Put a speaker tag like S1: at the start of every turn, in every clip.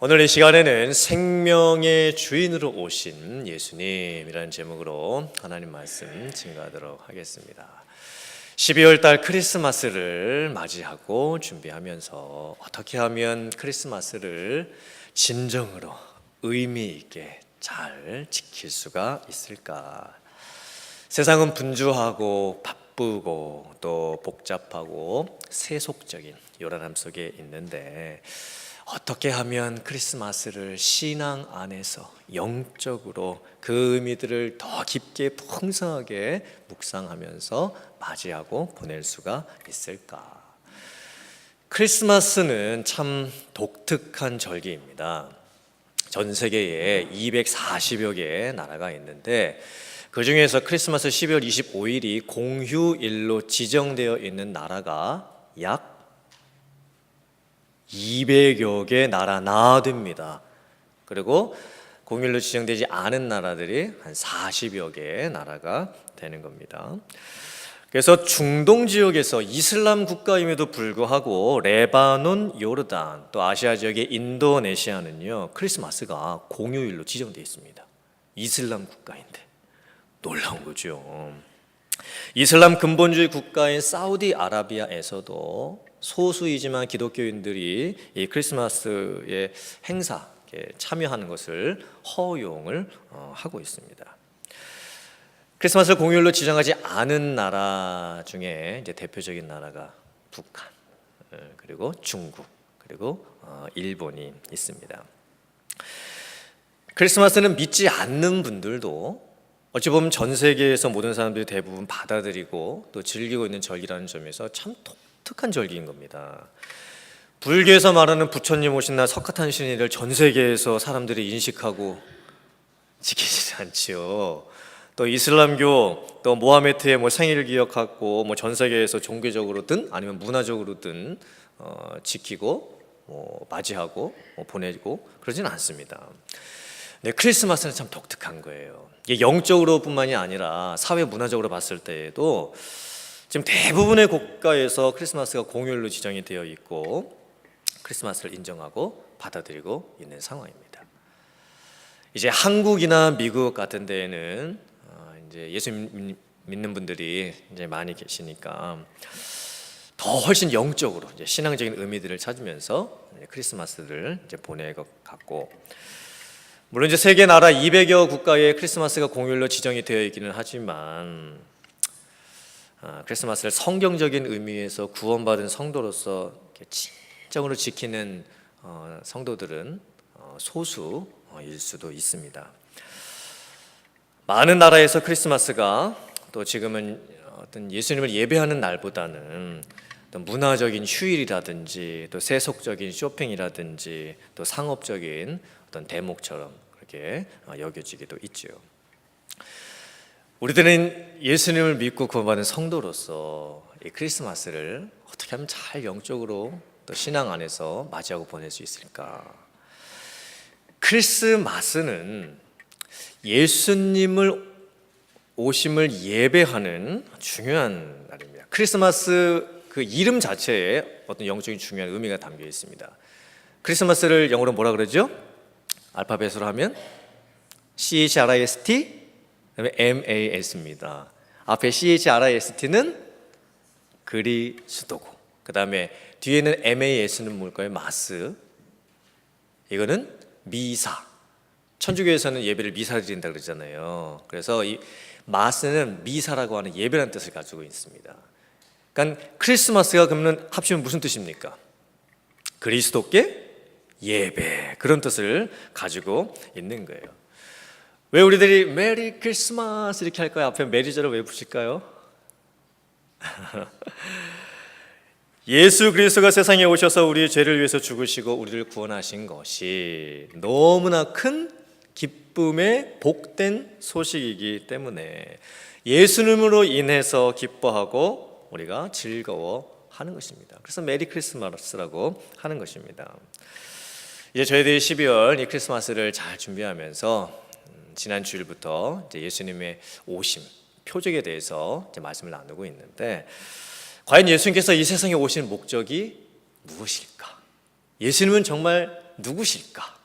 S1: 오늘 이 시간에는 생명의 주인으로 오신 예수님이라는 제목으로 하나님 말씀 증거하도록 하겠습니다. 12월 달 크리스마스를 맞이하고 준비하면서 어떻게 하면 크리스마스를 진정으로 의미 있게 잘 지킬 수가 있을까? 세상은 분주하고 바쁘고 또 복잡하고 세속적인 요란함 속에 있는데 어떻게 하면 크리스마스를 신앙 안에서 영적으로 그 의미들을 더 깊게 풍성하게 묵상하면서 맞이하고 보낼 수가 있을까? 크리스마스는 참 독특한 절기입니다. 전 세계에 240여 개의 나라가 있는데 그 중에서 크리스마스 12월 25일이 공휴일로 지정되어 있는 나라가 약 200여 개 나라 나됩니다. 그리고 공휴일로 지정되지 않은 나라들이 한 40여 개의 나라가 되는 겁니다. 그래서 중동 지역에서 이슬람 국가임에도 불구하고 레바논, 요르단, 또 아시아 지역의 인도네시아는요 크리스마스가 공휴일로 지정되어 있습니다. 이슬람 국가인데 놀라운 거죠. 이슬람 근본주의 국가인 사우디아라비아에서도 소수이지만 기독교인들이 이 크리스마스의 행사에 참여하는 것을 허용을 하고 있습니다. 크리스마스를 공휴일로 지정하지 않은 나라 중에 이제 대표적인 나라가 북한, 그리고 중국, 그리고 일본이 있습니다. 크리스마스는 믿지 않는 분들도 어찌 보면 전 세계에서 모든 사람들이 대부분 받아들이고 또 즐기고 있는 절기라는 점에서 참 독특한 절기인 겁니다. 불교에서 말하는 부처님 오신 날 석가탄신일을 전 세계에서 사람들이 인식하고 지키지 않지요. 또 이슬람교, 또 모하메트의 생일을 기억하고 전 세계에서 종교적으로든 아니면 문화적으로든 지키고 맞이하고 보내고 그러지는 않습니다. 네, 크리스마스는 참 독특한 거예요. 이게 영적으로뿐만이 아니라 사회 문화적으로 봤을 때에도 지금 대부분의 국가에서 크리스마스가 공휴일로 지정이 되어 있고 크리스마스를 인정하고 받아들이고 있는 상황입니다. 이제 한국이나 미국 같은 데에는 이제 예수 믿는 분들이 이제 많이 계시니까 더 훨씬 영적으로 이제 신앙적인 의미들을 찾으면서 크리스마스를 이제 보낼 것 같고, 물론 이제 세계 나라 200여 국가의 크리스마스가 공휴일로 지정이 되어 있기는 하지만 크리스마스를 성경적인 의미에서 구원받은 성도로서 진정으로 지키는 성도들은 소수일 수도 있습니다. 많은 나라에서 크리스마스가 또 지금은 어떤 예수님을 예배하는 날보다는 또 문화적인 휴일이라든지 또 세속적인 쇼핑이라든지 또 상업적인 어떤 대목처럼 그렇게 여겨지기도 있죠. 우리들은 예수님을 믿고 구원받은 성도로서 이 크리스마스를 어떻게 하면 잘 영적으로 또 신앙 안에서 맞이하고 보낼 수 있을까? 크리스마스는 예수님을 오심을 예배하는 중요한 날입니다. 크리스마스 그 이름 자체에 어떤 영적인 중요한 의미가 담겨 있습니다. 크리스마스를 영어로 뭐라 그러죠? 알파벳으로 하면 CHRIST, 그다음에 MAS입니다. 앞에 CHRIST는 그리스도고, 그다음에 뒤에는 MAS는 뭘까요? 마스. 이거는 미사. 천주교에서는 예배를 미사를 드린다 그러잖아요. 그래서 이 마스는 미사라고 하는 예배라는 뜻을 가지고 있습니다. 그러니까 크리스마스가 그러면 합치면 무슨 뜻입니까? 그리스도께 예배, 그런 뜻을 가지고 있는 거예요. 왜 우리들이 메리 크리스마스 이렇게 할까요? 앞에 메리절을 왜 붙일까요? 예수 그리스도가 세상에 오셔서 우리의 죄를 위해서 죽으시고 우리를 구원하신 것이 너무나 큰 기쁨의 복된 소식이기 때문에 예수님으로 인해서 기뻐하고 우리가 즐거워하는 것입니다. 그래서 메리 크리스마스라고 하는 것입니다. 이제 저희들이 12월 이 크리스마스를 잘 준비하면서 지난 주일부터 이제 예수님의 오심, 표적에 대해서 이제 말씀을 나누고 있는데, 과연 예수님께서 이 세상에 오신 목적이 무엇일까? 예수님은 정말 누구실까?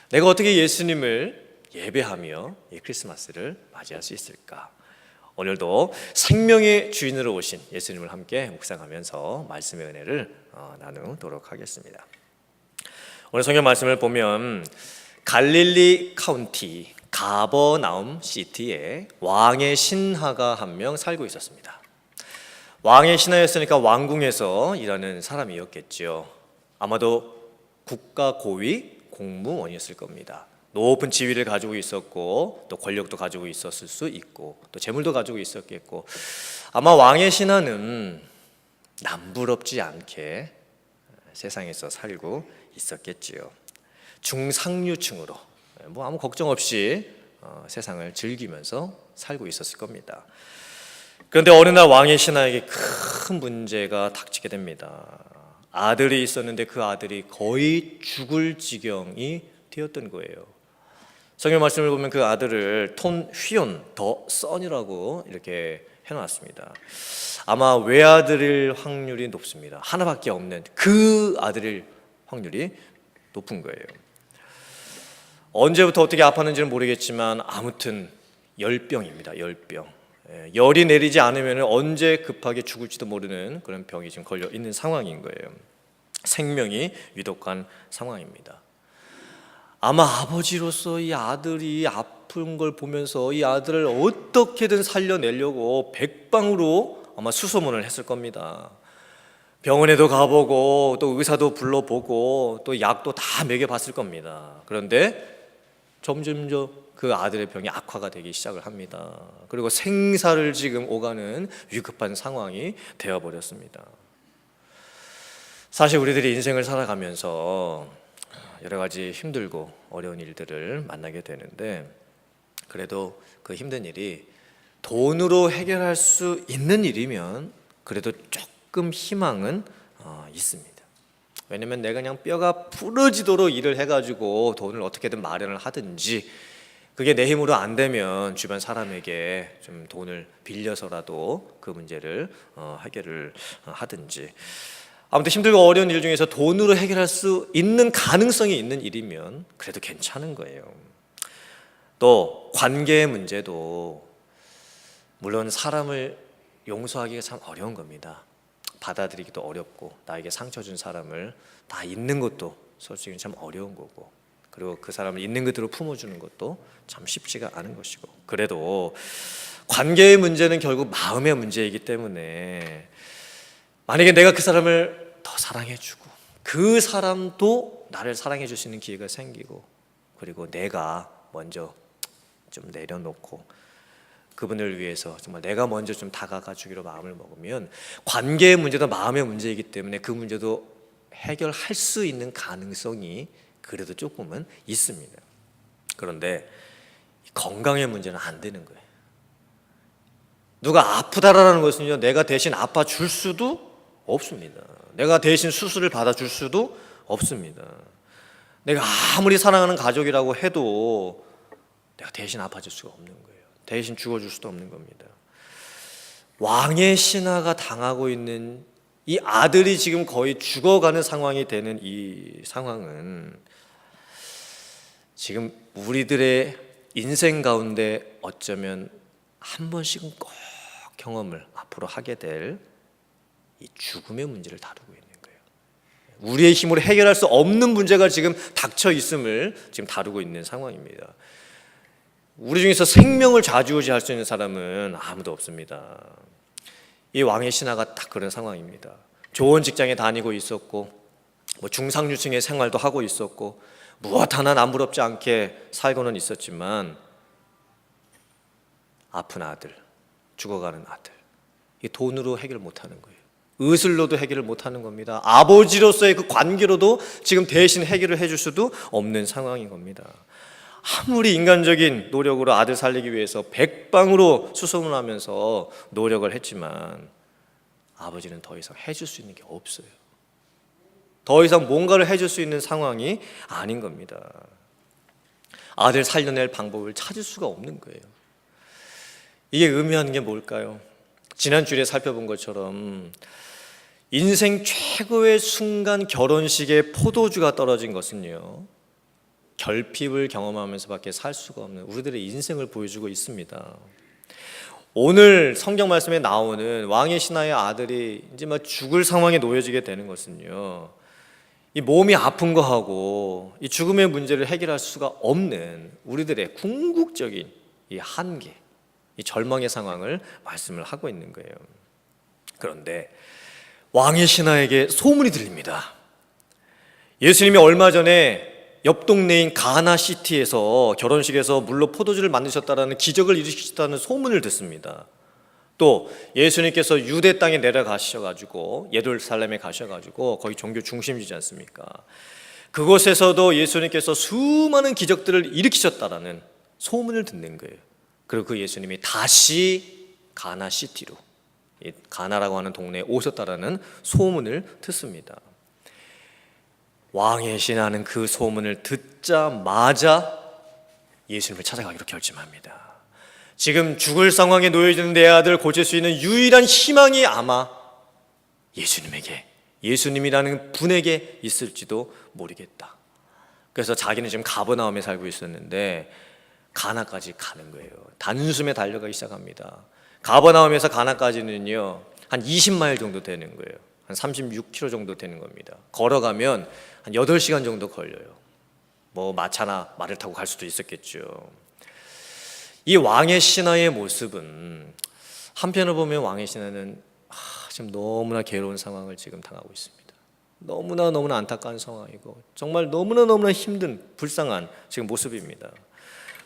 S1: 내가 어떻게 예수님을 예배하며 이 크리스마스를 맞이할 수 있을까? 오늘도 생명의 주인으로 오신 예수님을 함께 묵상하면서 말씀의 은혜를 나누도록 하겠습니다. 오늘 성경 말씀을 보면 갈릴리 카운티 가버나움 시티에 왕의 신하가 한 명 살고 있었습니다. 왕의 신하였으니까 왕궁에서 일하는 사람이었겠죠. 아마도 국가 고위 공무원이었을 겁니다. 높은 지위를 가지고 있었고 또 권력도 가지고 있었을 수 있고 또 재물도 가지고 있었겠고, 아마 왕의 신하는 남부럽지 않게 세상에서 살고 있었겠지요. 중상류층으로 아무 걱정 없이 세상을 즐기면서 살고 있었을 겁니다. 그런데 어느 날 왕의 신하에게 큰 문제가 닥치게 됩니다. 아들이 있었는데 그 아들이 거의 죽을 지경이 되었던 거예요. 성경 말씀을 보면 그 아들을 톤 휘온 더 선이라고 이렇게 해놨습니다. 아마 외아들일 확률이 높습니다. 하나밖에 없는 그 아들일 확률이 높은 거예요. 언제부터 어떻게 아팠는지는 모르겠지만 아무튼 열병입니다. 열병. 열이 내리지 않으면 언제 급하게 죽을지도 모르는 그런 병이 지금 걸려 있는 상황인 거예요. 생명이 위독한 상황입니다. 아마 아버지로서 이 아들이 아픈 걸 보면서 이 아들을 어떻게든 살려내려고 백방으로 아마 수소문을 했을 겁니다. 병원에도 가보고 또 의사도 불러보고 또 약도 다 먹여봤을 겁니다. 그런데 점점 그 아들의 병이 악화가 되기 시작을 합니다. 그리고 생사를 지금 오가는 위급한 상황이 되어버렸습니다. 사실 우리들이 인생을 살아가면서 여러 가지 힘들고 어려운 일들을 만나게 되는데, 그래도 그 힘든 일이 돈으로 해결할 수 있는 일이면 그래도 조금 희망은 있습니다. 왜냐면 내가 그냥 뼈가 부러지도록 일을 해가지고 돈을 어떻게든 마련을 하든지, 그게 내 힘으로 안 되면 주변 사람에게 좀 돈을 빌려서라도 그 문제를 해결을 하든지, 아무튼 힘들고 어려운 일 중에서 돈으로 해결할 수 있는 가능성이 있는 일이면 그래도 괜찮은 거예요. 또 관계의 문제도 물론 사람을 용서하기가 참 어려운 겁니다. 받아들이기도 어렵고 나에게 상처 준 사람을 다 잊는 것도 솔직히 참 어려운 거고, 그리고 그 사람을 있는 그대로 품어주는 것도 참 쉽지가 않은 것이고, 그래도 관계의 문제는 결국 마음의 문제이기 때문에 만약에 내가 그 사람을 더 사랑해주고 그 사람도 나를 사랑해 줄 수 있는 기회가 생기고, 그리고 내가 먼저 좀 내려놓고 그분을 위해서 정말 내가 먼저 좀 다가가 주기로 마음을 먹으면 관계의 문제도 마음의 문제이기 때문에 그 문제도 해결할 수 있는 가능성이 그래도 조금은 있습니다. 그런데 건강의 문제는 안 되는 거예요. 누가 아프다라는 것은요, 내가 대신 아파 줄 수도 없습니다. 내가 대신 수술을 받아줄 수도 없습니다. 내가 아무리 사랑하는 가족이라고 해도 내가 대신 아파줄 수가 없는 거예요. 대신 죽어줄 수도 없는 겁니다. 왕의 신하가 당하고 있는 이 아들이 지금 거의 죽어가는 상황이 되는 이 상황은 지금 우리들의 인생 가운데 어쩌면 한 번씩은 꼭 경험을 앞으로 하게 될 이 죽음의 문제를 다루고 있는 거예요. 우리의 힘으로 해결할 수 없는 문제가 지금 닥쳐 있음을 지금 다루고 있는 상황입니다. 우리 중에서 생명을 좌지우지할 수 있는 사람은 아무도 없습니다. 이 왕의 신하가 딱 그런 상황입니다. 좋은 직장에 다니고 있었고 중상류층의 생활도 하고 있었고 무엇 하나 남부럽지 않게 살고는 있었지만 아픈 아들, 죽어가는 아들, 이 돈으로 해결 못하는 거예요. 의술로도 해결을 못하는 겁니다. 아버지로서의 그 관계로도 지금 대신 해결을 해줄 수도 없는 상황인 겁니다. 아무리 인간적인 노력으로 아들 살리기 위해서 백방으로 수소문하면서 노력을 했지만 아버지는 더 이상 해줄 수 있는 게 없어요. 더 이상 뭔가를 해줄 수 있는 상황이 아닌 겁니다. 아들 살려낼 방법을 찾을 수가 없는 거예요. 이게 의미하는 게 뭘까요? 지난 주에 살펴본 것처럼 인생 최고의 순간 결혼식에 포도주가 떨어진 것은요, 결핍을 경험하면서밖에 살 수가 없는 우리들의 인생을 보여주고 있습니다. 오늘 성경 말씀에 나오는 왕의 신하의 아들이 이제 막 죽을 상황에 놓여지게 되는 것은요, 이 몸이 아픈 거하고 이 죽음의 문제를 해결할 수가 없는 우리들의 궁극적인 이 한계, 이 절망의 상황을 말씀을 하고 있는 거예요. 그런데 왕의 신하에게 소문이 들립니다. 예수님이 얼마 전에 옆 동네인 가나시티에서 결혼식에서 물로 포도주를 만드셨다라는 기적을 일으키셨다는 소문을 듣습니다. 또 예수님께서 유대 땅에 내려가셔가지고 예루살렘에 가셔가지고 거기 종교 중심지지 않습니까? 그곳에서도 예수님께서 수많은 기적들을 일으키셨다라는 소문을 듣는 거예요. 그리고 그 예수님이 다시 가나시티로, 가나라고 하는 동네에 오셨다라는 소문을 듣습니다. 왕의 신하는 그 소문을 듣자마자 예수님을 찾아가기로 결심합니다. 지금 죽을 상황에 놓여있는 내 아들 고칠 수 있는 유일한 희망이 아마 예수님에게, 예수님이라는 분에게 있을지도 모르겠다. 그래서 자기는 지금 가버나움에 살고 있었는데 가나까지 가는 거예요. 단숨에 달려가기 시작합니다. 가버나움에서 가나까지는요 한 20마일 정도 되는 거예요. 한 36km 정도 되는 겁니다. 걸어가면 한 8시간 정도 걸려요. 뭐 마차나 말을 타고 갈 수도 있었겠죠. 이 왕의 신하의 모습은, 한편으로 보면 왕의 신하는 지금 너무나 괴로운 상황을 지금 당하고 있습니다. 너무나 안타까운 상황이고 정말 너무나 힘든 불쌍한 지금 모습입니다.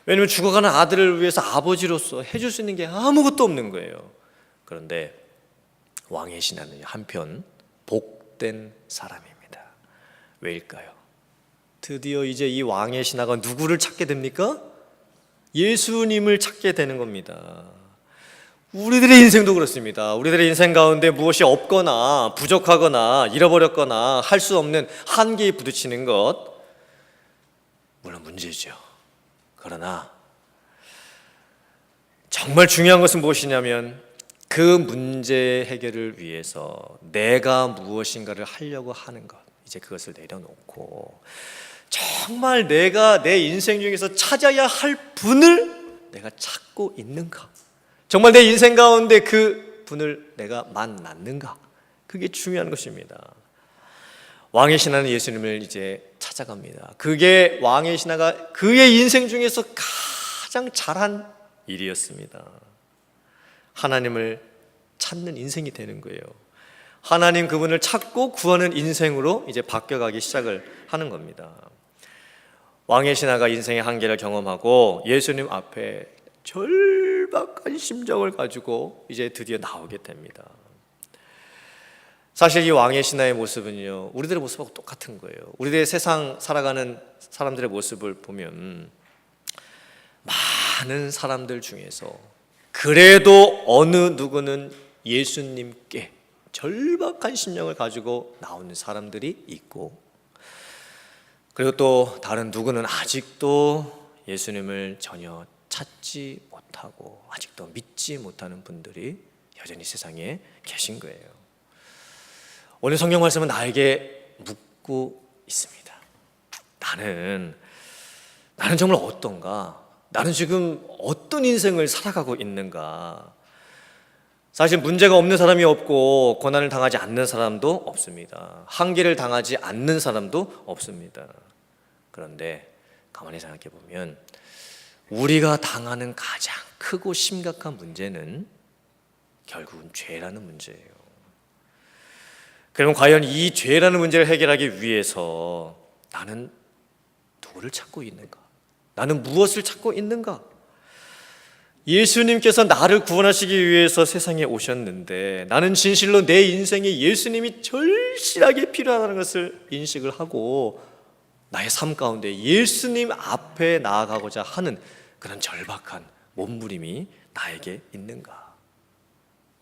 S1: 왜냐하면 죽어가는 아들을 위해서 아버지로서 해줄 수 있는 게 아무것도 없는 거예요. 그런데 왕의 신하는 한편 복된 사람입니다. 왜일까요? 드디어 이제 이 왕의 신하가 누구를 찾게 됩니까? 예수님을 찾게 되는 겁니다. 우리들의 인생도 그렇습니다. 우리들의 인생 가운데 무엇이 없거나 부족하거나 잃어버렸거나 할 수 없는 한계에 부딪히는 것, 물론 문제죠. 그러나 정말 중요한 것은 무엇이냐면 그 문제 해결을 위해서 내가 무엇인가를 하려고 하는 것, 이제 그것을 내려놓고 정말 내가 내 인생 중에서 찾아야 할 분을 내가 찾고 있는가, 정말 내 인생 가운데 그 분을 내가 만났는가, 그게 중요한 것입니다. 왕의 신하는 예수님을 이제 찾아갑니다. 그게 왕의 신하가 그의 인생 중에서 가장 잘한 일이었습니다. 하나님을 찾는 인생이 되는 거예요. 하나님 그분을 찾고 구하는 인생으로 이제 바뀌어가기 시작을 하는 겁니다. 왕의 신하가 인생의 한계를 경험하고 예수님 앞에 절박한 심정을 가지고 이제 드디어 나오게 됩니다. 사실 이 왕의 신하의 모습은요, 우리들의 모습하고 똑같은 거예요. 우리들의 세상 살아가는 사람들의 모습을 보면 많은 사람들 중에서 그래도 어느 누구는 예수님께 절박한 심령을 가지고 나오는 사람들이 있고, 그리고 또 다른 누구는 아직도 예수님을 전혀 찾지 못하고 아직도 믿지 못하는 분들이 여전히 세상에 계신 거예요. 오늘 성경 말씀은 나에게 묻고 있습니다. 나는 정말 어떤가? 나는 지금 어떤 인생을 살아가고 있는가? 사실 문제가 없는 사람이 없고 고난을 당하지 않는 사람도 없습니다. 한계를 당하지 않는 사람도 없습니다. 그런데 가만히 생각해 보면 우리가 당하는 가장 크고 심각한 문제는 결국은 죄라는 문제예요. 그럼 과연 이 죄라는 문제를 해결하기 위해서 나는 누구를 찾고 있는가? 나는 무엇을 찾고 있는가? 예수님께서 나를 구원하시기 위해서 세상에 오셨는데 나는 진실로 내 인생에 예수님이 절실하게 필요하다는 것을 인식을 하고 나의 삶 가운데 예수님 앞에 나아가고자 하는 그런 절박한 몸부림이 나에게 있는가?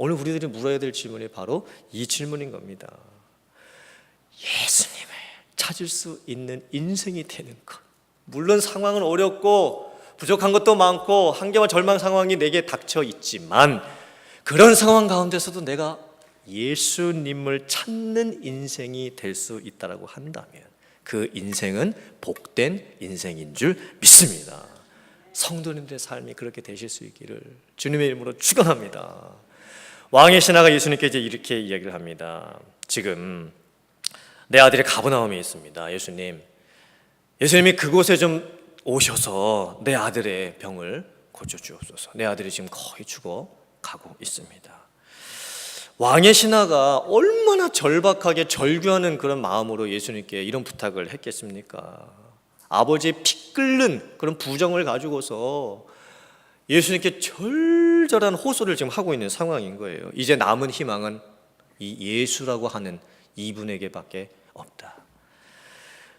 S1: 오늘 우리들이 물어야 될 질문이 바로 이 질문인 겁니다. 예수님을 찾을 수 있는 인생이 되는 것. 물론 상황은 어렵고 부족한 것도 많고 한계와 절망 상황이 내게 닥쳐 있지만 그런 상황 가운데서도 내가 예수님을 찾는 인생이 될 수 있다라고 한다면 그 인생은 복된 인생인 줄 믿습니다. 성도님들의 삶이 그렇게 되실 수 있기를 주님의 이름으로 축원합니다. 왕의 신하가 예수님께 이제 이렇게 이야기를 합니다. 지금 내 아들이 가버나움에 있습니다. 예수님이 그곳에 좀 오셔서 내 아들의 병을 고쳐주옵소서. 내 아들이 지금 거의 죽어가고 있습니다. 왕의 신하가 얼마나 절박하게 절규하는 그런 마음으로 예수님께 이런 부탁을 했겠습니까? 아버지의 피 끓는 그런 부정을 가지고서 예수님께 절절한 호소를 지금 하고 있는 상황인 거예요. 이제 남은 희망은 이 예수라고 하는 이분에게밖에 없다.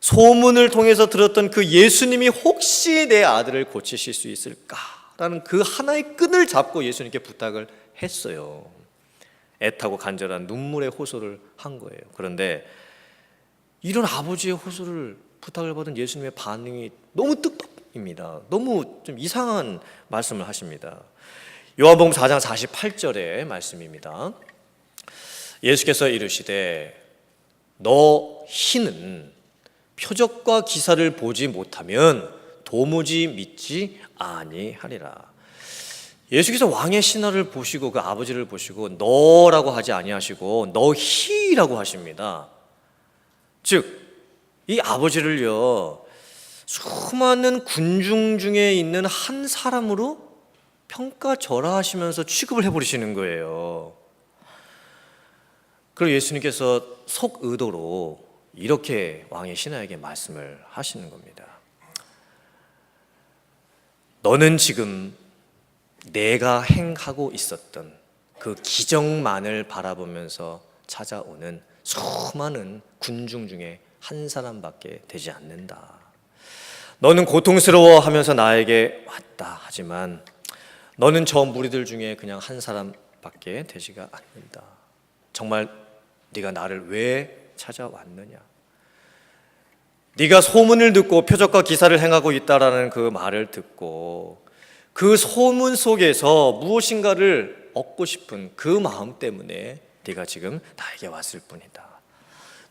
S1: 소문을 통해서 들었던 그 예수님이 혹시 내 아들을 고치실 수 있을까라는 그 하나의 끈을 잡고 예수님께 부탁을 했어요. 애타고 간절한 눈물의 호소를 한 거예요. 그런데 이런 아버지의 호소를 부탁을 받은 예수님의 반응이 너무 뜻밖입니다. 너무 좀 이상한 말씀을 하십니다. 요한복음 4장 48절의 말씀입니다. 예수께서 이르시되 너희는 표적과 기사를 보지 못하면 도무지 믿지 아니하리라. 예수께서 왕의 신하를 보시고 그 아버지를 보시고 너라고 하지 아니하시고 너희라고 하십니다. 즉 이 아버지를요 수많은 군중 중에 있는 한 사람으로 평가절하하시면서 취급을 해버리시는 거예요. 그리고 예수님께서 속의도로 이렇게 왕의 신하에게 말씀을 하시는 겁니다. 너는 지금 내가 행하고 있었던 그 기적만을 바라보면서 찾아오는 수많은 군중 중에 한 사람밖에 되지 않는다. 너는 고통스러워하면서 나에게 왔다 하지만 너는 저 무리들 중에 그냥 한 사람밖에 되지가 않는다. 정말 네가 나를 왜 찾아왔느냐? 네가 소문을 듣고 표적과 기사를 행하고 있다라는 그 말을 듣고 그 소문 속에서 무엇인가를 얻고 싶은 그 마음 때문에 네가 지금 나에게 왔을 뿐이다.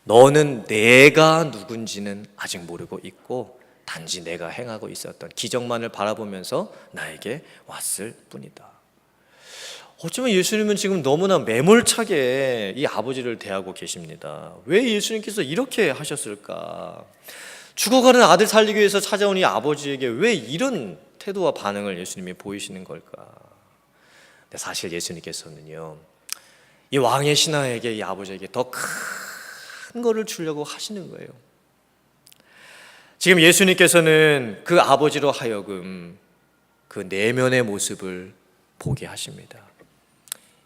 S1: 너는 내가 누군지는 아직 모르고 있고 단지 내가 행하고 있었던 기적만을 바라보면서 나에게 왔을 뿐이다. 어쩌면 예수님은 지금 너무나 매몰차게 이 아버지를 대하고 계십니다. 왜 예수님께서 이렇게 하셨을까? 죽어가는 아들 살리기 위해서 찾아온 이 아버지에게 왜 이런 태도와 반응을 예수님이 보이시는 걸까? 근데 사실 예수님께서는요 이 왕의 신하에게 이 아버지에게 더 큰 거를 주려고 하시는 거예요. 지금 예수님께서는 그 아버지로 하여금 그 내면의 모습을 보게 하십니다.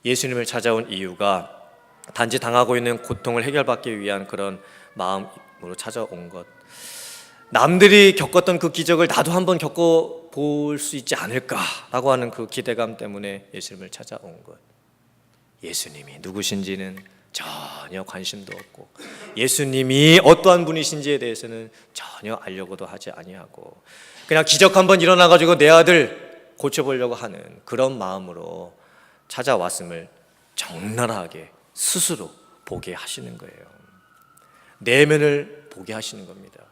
S1: 예수님을 찾아온 이유가 단지 당하고 있는 고통을 해결받기 위한 그런 마음으로 찾아온 것, 남들이 겪었던 그 기적을 나도 한번 겪어볼 수 있지 않을까라고 하는 그 기대감 때문에 예수님을 찾아온 것. 예수님이 누구신지는 전혀 관심도 없고 예수님이 어떠한 분이신지에 대해서는 전혀 알려고도 하지 아니하고 그냥 기적 한번 일어나가지고 내 아들 고쳐보려고 하는 그런 마음으로 찾아왔음을 적나라하게 스스로 보게 하시는 거예요. 내면을 보게 하시는 겁니다.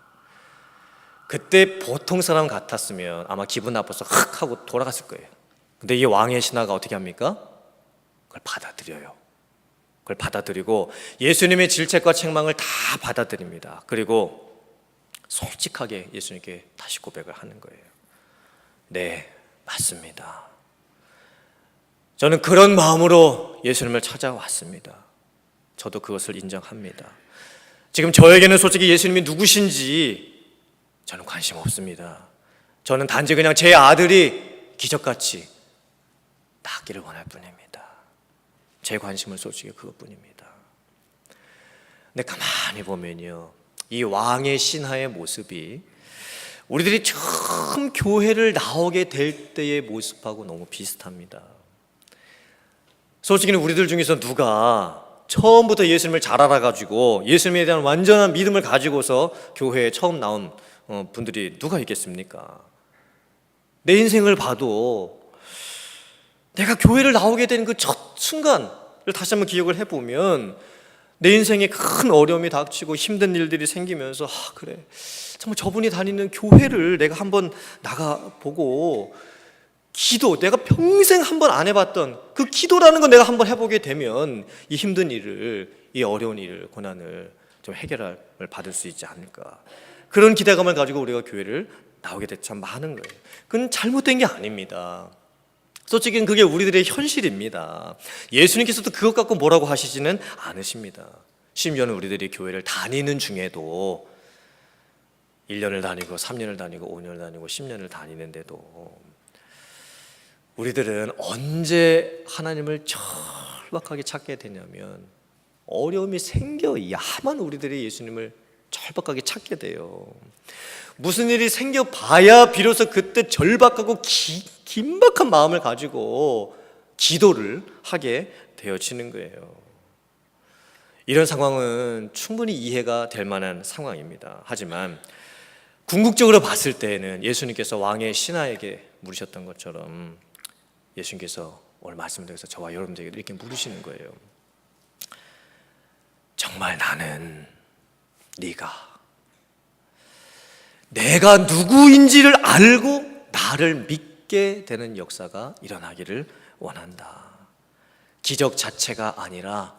S1: 그때 보통 사람 같았으면 아마 기분 나빠서 흑 하고 돌아갔을 거예요. 근데 이 왕의 신하가 어떻게 합니까? 그걸 받아들여요. 그걸 받아들이고 예수님의 질책과 책망을 다 받아들입니다. 그리고 솔직하게 예수님께 다시 고백을 하는 거예요. 네, 맞습니다. 저는 그런 마음으로 예수님을 찾아왔습니다. 저도 그것을 인정합니다. 지금 저에게는 솔직히 예수님이 누구신지 저는 관심 없습니다. 저는 단지 그냥 제 아들이 기적같이 낫기를 원할 뿐입니다. 제 관심은 솔직히 그것뿐입니다. 근데 가만히 보면요, 이 왕의 신하의 모습이 우리들이 처음 교회를 나오게 될 때의 모습하고 너무 비슷합니다. 솔직히 우리들 중에서 누가 처음부터 예수님을 잘 알아가지고 예수님에 대한 완전한 믿음을 가지고서 교회에 처음 나온 분들이 누가 있겠습니까? 내 인생을 봐도 내가 교회를 나오게 된 그 첫 순간 다시 한번 기억을 해보면 내 인생에 큰 어려움이 닥치고 힘든 일들이 생기면서 그래, 정말 저분이 다니는 교회를 내가 한번 나가보고 기도, 내가 평생 한번 안 해봤던 그 기도라는 건 내가 한번 해보게 되면 이 힘든 일을, 이 어려운 일을, 고난을 좀 해결을 받을 수 있지 않을까, 그런 기대감을 가지고 우리가 교회를 나오게 돼 참 많은 거예요. 그건 잘못된 게 아닙니다. 솔직히 그게 우리들의 현실입니다. 예수님께서도 그것 갖고 뭐라고 하시지는 않으십니다. 심지어는 우리들이 교회를 다니는 중에도 1년을 다니고 3년을 다니고 5년을 다니고 10년을 다니는데도 우리들은 언제 하나님을 절박하게 찾게 되냐면 어려움이 생겨야만 우리들이 예수님을 절박하게 찾게 돼요. 무슨 일이 생겨봐야 비로소 그때 절박하고 긴박한 마음을 가지고 기도를 하게 되어지는 거예요. 이런 상황은 충분히 이해가 될 만한 상황입니다. 하지만 궁극적으로 봤을 때에는 예수님께서 왕의 신하에게 물으셨던 것처럼 예수님께서 오늘 말씀을 통해서 저와 여러분들에게 이렇게 물으시는 거예요. 정말 나는 내가 누구인지를 알고 나를 믿게 되는 역사가 일어나기를 원한다. 기적 자체가 아니라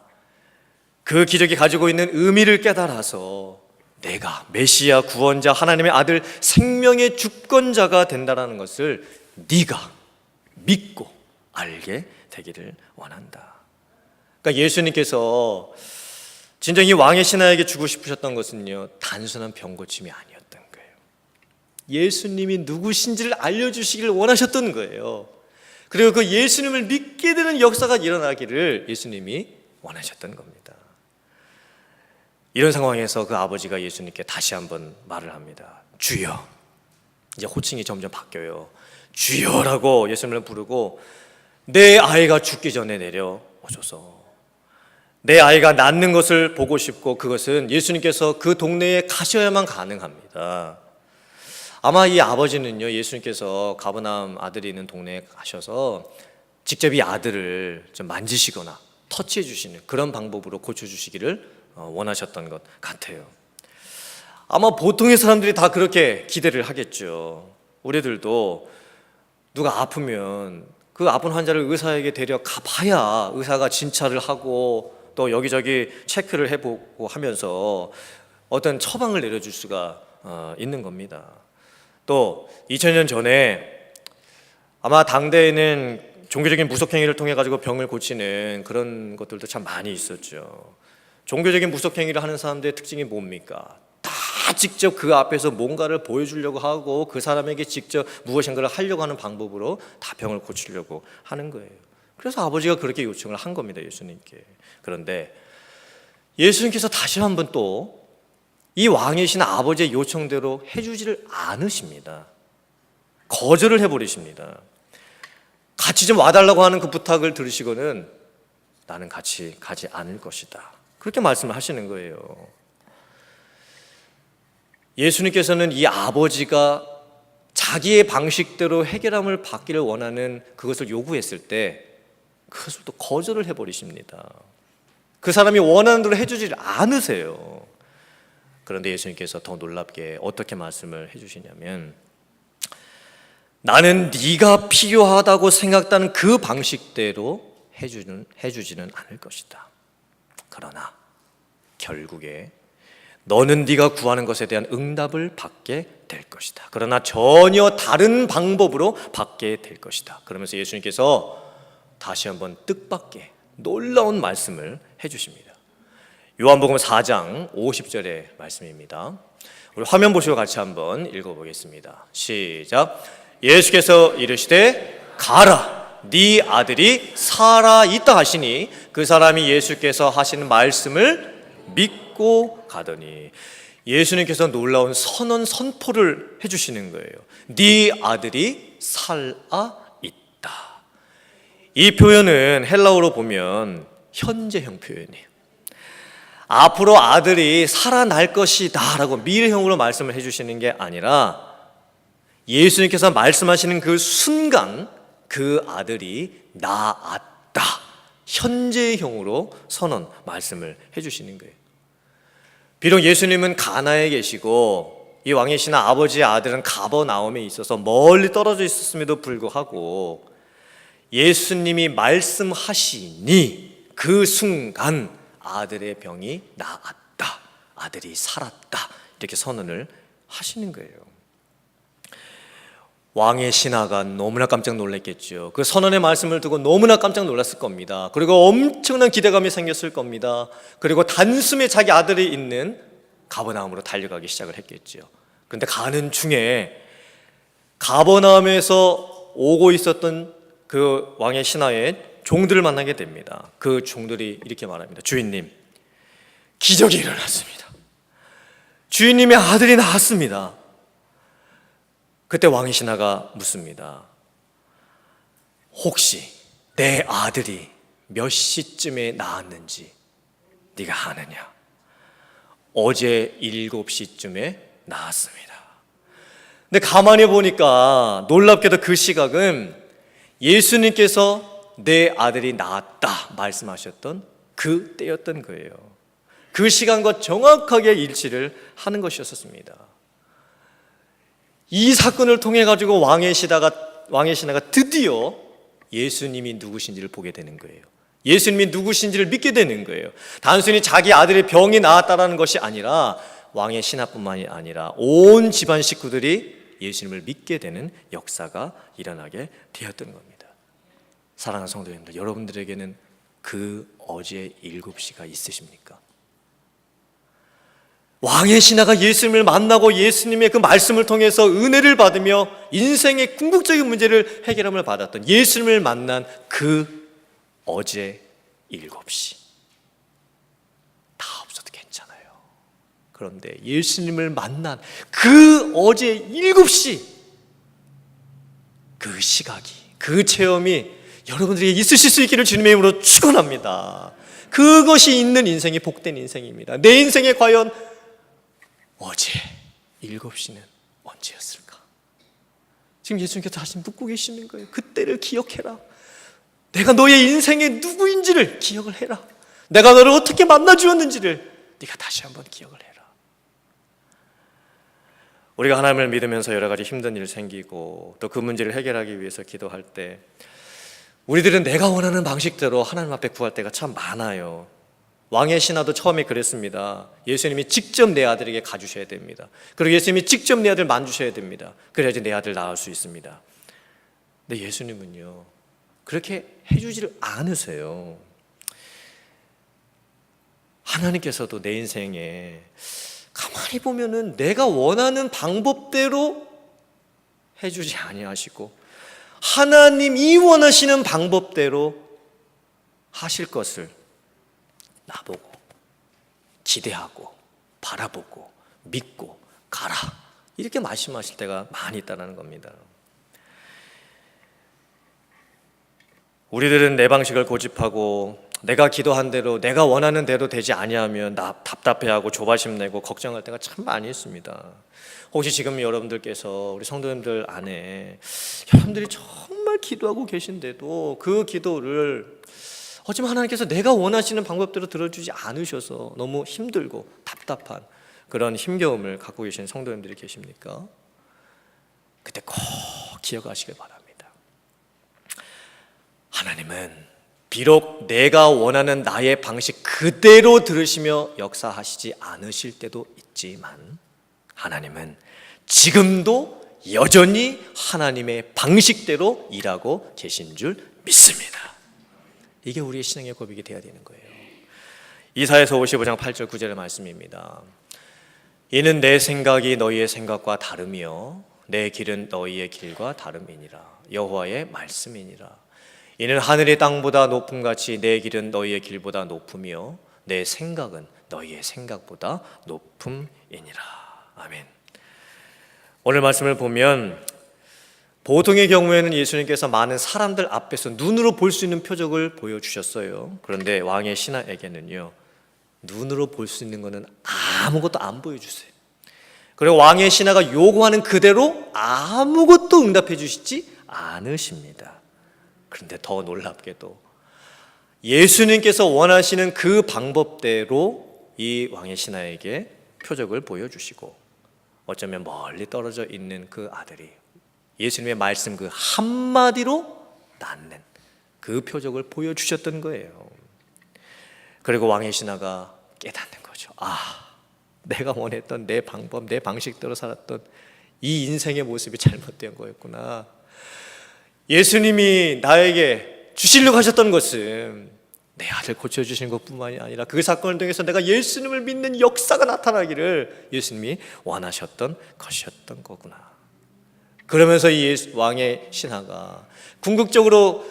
S1: 그 기적이 가지고 있는 의미를 깨달아서 내가 메시아, 구원자, 하나님의 아들, 생명의 주권자가 된다는 것을 네가 믿고 알게 되기를 원한다. 그러니까 예수님께서 진정 이 왕의 신하에게 주고 싶으셨던 것은요, 단순한 병고침이 아니었던 거예요. 예수님이 누구신지를 알려주시기를 원하셨던 거예요. 그리고 그 예수님을 믿게 되는 역사가 일어나기를 예수님이 원하셨던 겁니다. 이런 상황에서 그 아버지가 예수님께 다시 한번 말을 합니다. 주여. 이제 호칭이 점점 바뀌어요. 주여라고 예수님을 부르고, 내 아이가 죽기 전에 내려오소서. 내 아이가 낫는 것을 보고 싶고, 그것은 예수님께서 그 동네에 가셔야만 가능합니다. 아마 이 아버지는요, 예수님께서 가버나움 아들이 있는 동네에 가셔서 직접 이 아들을 좀 만지시거나 터치해 주시는 그런 방법으로 고쳐주시기를 원하셨던 것 같아요. 아마 보통의 사람들이 다 그렇게 기대를 하겠죠. 우리들도 누가 아프면 그 아픈 환자를 의사에게 데려가 봐야 의사가 진찰을 하고 또 여기저기 체크를 해보고 하면서 어떤 처방을 내려줄 수가 있는 겁니다. 또 2000년 전에 아마 당대에는 종교적인 무속행위를 통해 가지고 병을 고치는 그런 것들도 참 많이 있었죠. 종교적인 무속행위를 하는 사람들의 특징이 뭡니까? 다 직접 그 앞에서 뭔가를 보여주려고 하고 그 사람에게 직접 무엇인가를 하려고 하는 방법으로 다 병을 고치려고 하는 거예요. 그래서 아버지가 그렇게 요청을 한 겁니다, 예수님께. 그런데 예수님께서 다시 한번 또 이 왕이신 아버지의 요청대로 해주지를 않으십니다. 거절을 해버리십니다. 같이 좀 와달라고 하는 그 부탁을 들으시고는 나는 같이 가지 않을 것이다, 그렇게 말씀을 하시는 거예요. 예수님께서는 이 아버지가 자기의 방식대로 해결함을 받기를 원하는 그것을 요구했을 때 그것을 또 거절을 해버리십니다. 그 사람이 원하는 대로 해주지 않으세요. 그런데 예수님께서 더 놀랍게 어떻게 말씀을 해주시냐면, 나는 네가 필요하다고 생각하는 그 방식대로 해주지는 않을 것이다. 그러나 결국에 너는 네가 구하는 것에 대한 응답을 받게 될 것이다. 그러나 전혀 다른 방법으로 받게 될 것이다. 그러면서 예수님께서 다시 한번 뜻밖의 놀라운 말씀을 해주십니다. 요한복음 4장 50절의 말씀입니다. 우리 화면 보시고 같이 한번 읽어보겠습니다. 시작. 예수께서 이르시되 가라, 네 아들이 살아있다 하시니 그 사람이 예수께서 하시는 말씀을 믿고 가더니, 예수님께서 놀라운 선포를 해주시는 거예요. 네 아들이 살아있다. 이 표현은 헬라어로 보면 현재형 표현이에요. 앞으로 아들이 살아날 것이다 라고 미래형으로 말씀을 해주시는 게 아니라 예수님께서 말씀하시는 그 순간 그 아들이 나았다, 현재형으로 선언 말씀을 해주시는 거예요. 비록 예수님은 가나에 계시고 이 왕의 신하 아버지의 아들은 가버나움에 있어서 멀리 떨어져 있었음에도 불구하고 예수님이 말씀하시니 그 순간 아들의 병이 나았다, 아들이 살았다, 이렇게 선언을 하시는 거예요. 왕의 신하가 너무나 깜짝 놀랐겠죠. 그 선언의 말씀을 듣고 너무나 깜짝 놀랐을 겁니다. 그리고 엄청난 기대감이 생겼을 겁니다. 그리고 단숨에 자기 아들이 있는 가버나움으로 달려가기 시작을 했겠죠. 그런데 가는 중에 가버나움에서 오고 있었던 그 왕의 신하의 종들을 만나게 됩니다. 그 종들이 이렇게 말합니다. 주인님, 기적이 일어났습니다. 주인님의 아들이 나왔습니다. 그때 왕의 신하가 묻습니다. 혹시 내 아들이 몇 시쯤에 나왔는지 네가 아느냐? 어제 7시쯤에 나왔습니다. 근데 가만히 보니까 놀랍게도 그 시각은 예수님께서 내 아들이 나았다 말씀하셨던 그 때였던 거예요. 그 시간과 정확하게 일치를 하는 것이었습니다. 이 사건을 통해 가지고 왕의 신하가 드디어 예수님이 누구신지를 보게 되는 거예요. 예수님이 누구신지를 믿게 되는 거예요. 단순히 자기 아들의 병이 나았다라는 것이 아니라 왕의 신하뿐만이 아니라 온 집안 식구들이 예수님을 믿게 되는 역사가 일어나게 되었던 겁니다. 사랑하는 성도님들, 여러분들에게는 그 어제 7시가 있으십니까? 왕의 신하가 예수님을 만나고 예수님의 그 말씀을 통해서 은혜를 받으며 인생의 궁극적인 문제를 해결함을 받았던 예수님을 만난 그 어제 7시 다 없어도 괜찮아요. 그런데 예수님을 만난 그 어제 7시 그 시각이, 그 체험이 여러분들에게 있으실 수 있기를 주님의 이름으로 축원합니다. 그것이 있는 인생이 복된 인생입니다. 내 인생에 과연 어제 7시는 언제였을까? 지금 예수님께서 다시 묻고 계시는 거예요. 그때를 기억해라. 내가 너의 인생의 누구인지를 기억을 해라. 내가 너를 어떻게 만나 주었는지를 네가 다시 한번 기억을 해라. 우리가 하나님을 믿으면서 여러 가지 힘든 일 생기고 또 그 문제를 해결하기 위해서 기도할 때 우리들은 내가 원하는 방식대로 하나님 앞에 구할 때가 참 많아요. 왕의 신하도 처음에 그랬습니다. 예수님이 직접 내 아들에게 가주셔야 됩니다. 그리고 예수님이 직접 내 아들 만주셔야 됩니다. 그래야지 내 아들 낳을 수 있습니다. 근데 예수님은요, 그렇게 해주지를 않으세요. 하나님께서도 내 인생에 가만히 보면은 내가 원하는 방법대로 해주지 아니하시고 하나님이 원하시는 방법대로 하실 것을 나보고 기대하고 바라보고 믿고 가라, 이렇게 말씀하실 때가 많이 있다는 겁니다. 우리들은 내 방식을 고집하고 내가 기도한 대로 내가 원하는 대로 되지 아니하면 답답해하고 조바심 내고 걱정할 때가 참 많이 있습니다. 혹시 지금 여러분들께서 우리 성도님들 안에 여러분들이 정말 기도하고 계신데도 그 기도를 어쩌면 하나님께서 내가 원하시는 방법대로 들어주지 않으셔서 너무 힘들고 답답한 그런 힘겨움을 갖고 계신 성도님들이 계십니까? 그때 꼭 기억하시길 바랍니다. 하나님은 비록 내가 원하는 나의 방식 그대로 들으시며 역사하시지 않으실 때도 있지만 하나님은 지금도 여전히 하나님의 방식대로 일하고 계신 줄 믿습니다. 이게 우리의 신앙의 고백이 되어야 되는 거예요. 이사야서 55장 8절 9절의 말씀입니다. 이는 내 생각이 너희의 생각과 다르며 내 길은 너희의 길과 다름이니라. 여호와의 말씀이니라. 이는 하늘이 땅보다 높음같이 내 길은 너희의 길보다 높으며 내 생각은 너희의 생각보다 높음이니라. 아멘. 오늘 말씀을 보면 보통의 경우에는 예수님께서 많은 사람들 앞에서 눈으로 볼 수 있는 표적을 보여주셨어요. 그런데 왕의 신하에게는요, 눈으로 볼 수 있는 것은 아무것도 안 보여주세요. 그리고 왕의 신하가 요구하는 그대로 아무것도 응답해 주시지 않으십니다. 그런데 더 놀랍게도 예수님께서 원하시는 그 방법대로 이 왕의 신하에게 표적을 보여주시고, 어쩌면 멀리 떨어져 있는 그 아들이 예수님의 말씀 그 한마디로 낫는 그 표적을 보여주셨던 거예요. 그리고 왕의 신하가 깨닫는 거죠. 내가 원했던 내 방법, 내 방식대로 살았던 이 인생의 모습이 잘못된 거였구나. 예수님이 나에게 주시려고 하셨던 것은 내 아들 고쳐주신 것뿐만이 아니라 그 사건을 통해서 내가 예수님을 믿는 역사가 나타나기를 예수님이 원하셨던 것이었던 거구나. 그러면서 이 왕의 신하가 궁극적으로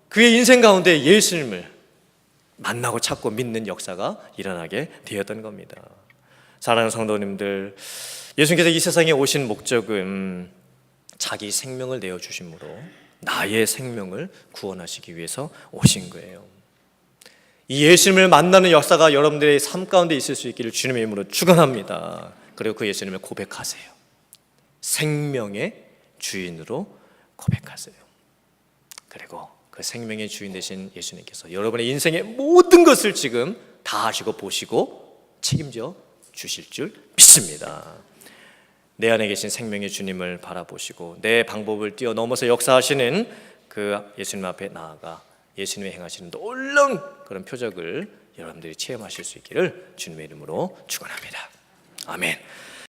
S1: 그의 인생 가운데 예수님을 만나고 찾고 믿는 역사가 일어나게 되었던 겁니다. 사랑하는 성도님들, 예수님께서 이 세상에 오신 목적은 자기 생명을 내어주심으로 나의 생명을 구원하시기 위해서 오신 거예요. 이 예수님을 만나는 역사가 여러분들의 삶 가운데 있을 수 있기를 주님의 이름으로 축원합니다. 그리고 그 예수님을 고백하세요. 생명의 주인으로 고백하세요. 그리고 그 생명의 주인 되신 예수님께서 여러분의 인생의 모든 것을 지금 다 하시고 보시고 책임져 주실 줄 믿습니다. 내 안에 계신 생명의 주님을 바라보시고 내 방법을 뛰어넘어서 역사하시는 그 예수님 앞에 나아가 예수님이 행하시는 놀라운 그런 표적을 여러분들이 체험하실 수 있기를 주님의 이름으로 축원합니다. 아멘.